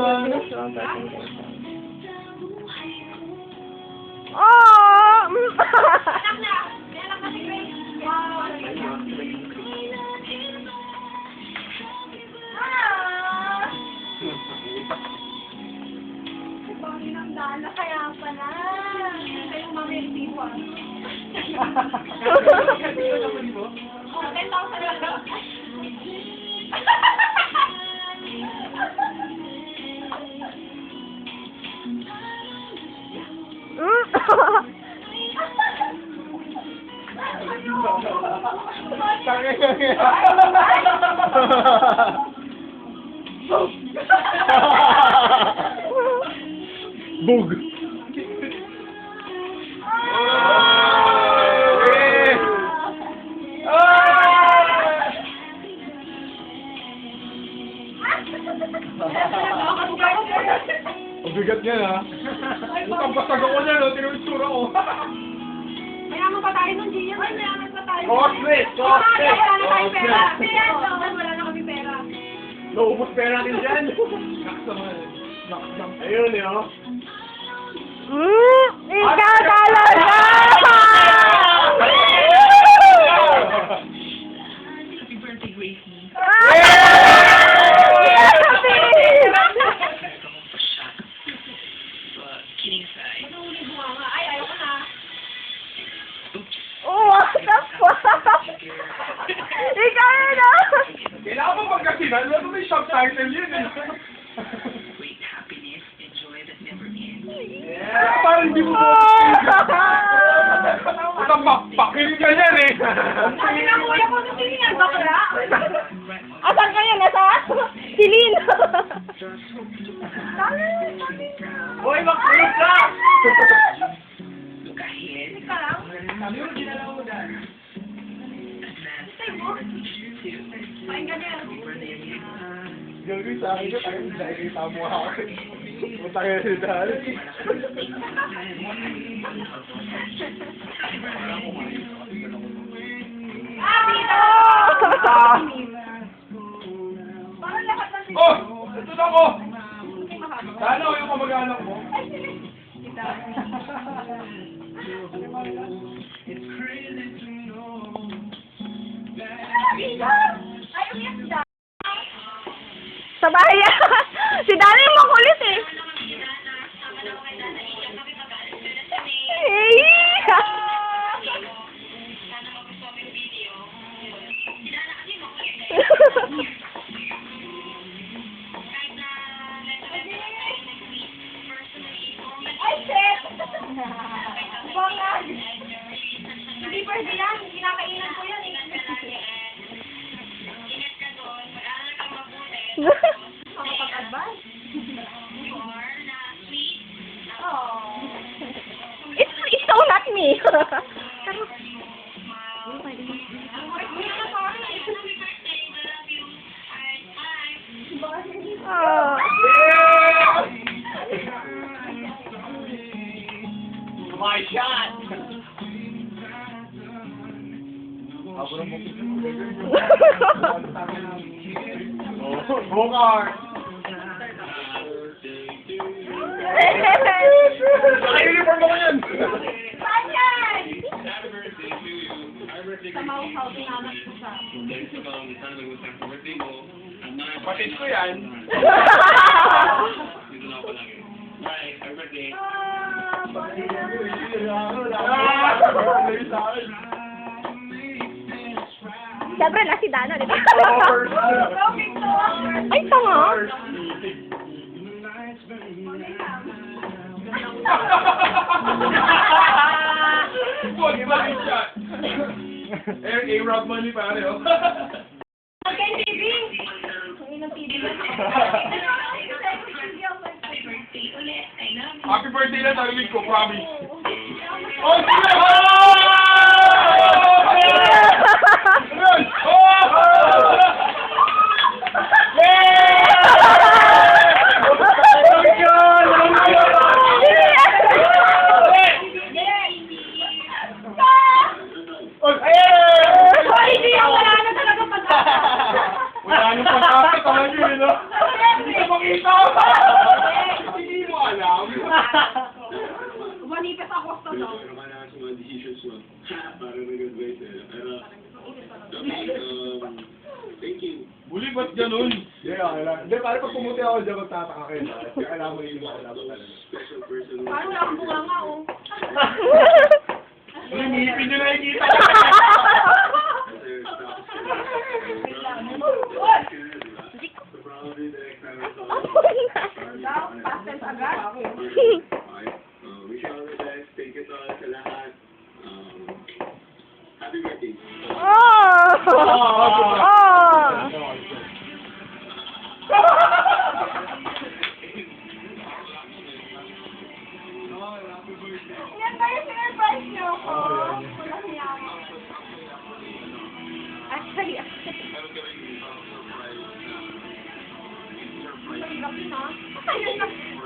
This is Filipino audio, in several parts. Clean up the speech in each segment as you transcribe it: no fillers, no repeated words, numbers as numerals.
Oh! Dala kaya pala. Kayo mamili mo. 10,000 lang. Bug! Ang bigat niya ha. Butang basag ako niya no, tinulitsura ko. Mayaman pa tayo nun, Gian. Ay, mayaman pa tayo. Cosplay! Wala na tayo pera. Wala na kami pera. Naubos pera natin dyan. Ayun yun. Ikaw talaga! Happy birthday, Gracie. But kidding aside, Manulit mo nga. Ay, ayoko na. oops. Oh, what the fuck? Ikaw yun ah! Kailangan mo magkasinan, wala may subtitle yun eh. Great happiness and joy that never ends. Yeah, parang hindi mo Butang bakil ka yan eh. Sabi na kuya ko, nung tingin bakla. Asan kayo? Nasa? Silin! Hoy, makulog ka! Look ahead. Ka lang. Sabi mo, ginalaw mo dahil. Advance Say mo. to Pakinggan niya. happy birthday again. Gagawin sa akin yun, ayun, dahil tamo ako. Punta kayo sa dahil. Ah, Pito! Parang lahat ng Pito. Oh! Ito na ko! Sana ako yung kamag-anak mo. Ay, umiyak si Dad. Sa bahay yan. Si Dani mo kulit eh. Ay, shit! Bangag! Hindi pwede yan. Kinakainan ko yan. Makapag-advise. Oh. It's so not me. Oh. My shot! Ako na mo. Bogart! Naka-uniform ako yan! Saan yan? Sa Mauhaw, tinamas ko siya. Kapatid ko yan. Siyempre na si Dana, di ba? Okay, so. Ay, tanga. Huwag ba yung shot? A-Rob money pare, oh. Okay, TV. Ang inang TV lang. Happy birthday ulit. I love you. Happy birthday na tayo, ko, promise. Oh, Wala nang pagkakit, talaga yun, no? Hindi ko makita! Buli, ba't ganun? Yeah, okay lang. Hindi, parang pag pumuti ako dyan, magtataka kayo. Kaya kailangan mo yung mga dapat talaga. Parang wala akong bunga nga, oh. Buli, ngipin nyo nakikita. Pastel agad. Wish you all the best. Thank you to all sa lahat. Happy birthday. Oh! Oh! Yan ba yung sinurprise niyo ko? Walang yan. Actually.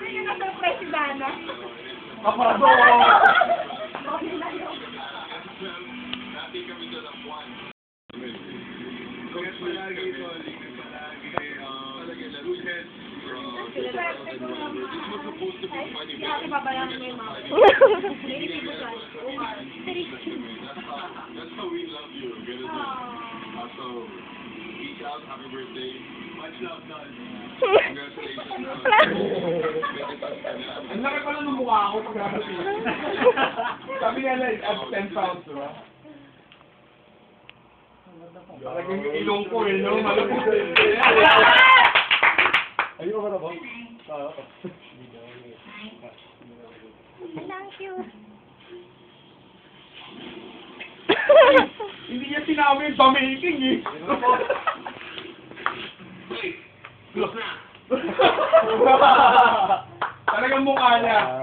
Yun yung na-surprise si Dana. Kapado! Okay na yun. Ingat palagi, Tol. Ingat palagi. Good health. Swerte ko naman. Ay, hindi ako babayaran mo yung mga. Hindi ko siya. That's how we love you. Ganun din. So, reach out. Happy birthday. Much love, Tol. Congratulations. Ang laki pala ng mukha ako pag nakasin. Sabi nga na, at 10 pounds, diba? Parang yung ilong ko eh, no? Malapit eh. Ayun ba na ba? Thank you. Hindi niya sinabi yung pamaking eh. Talagang mukha niya.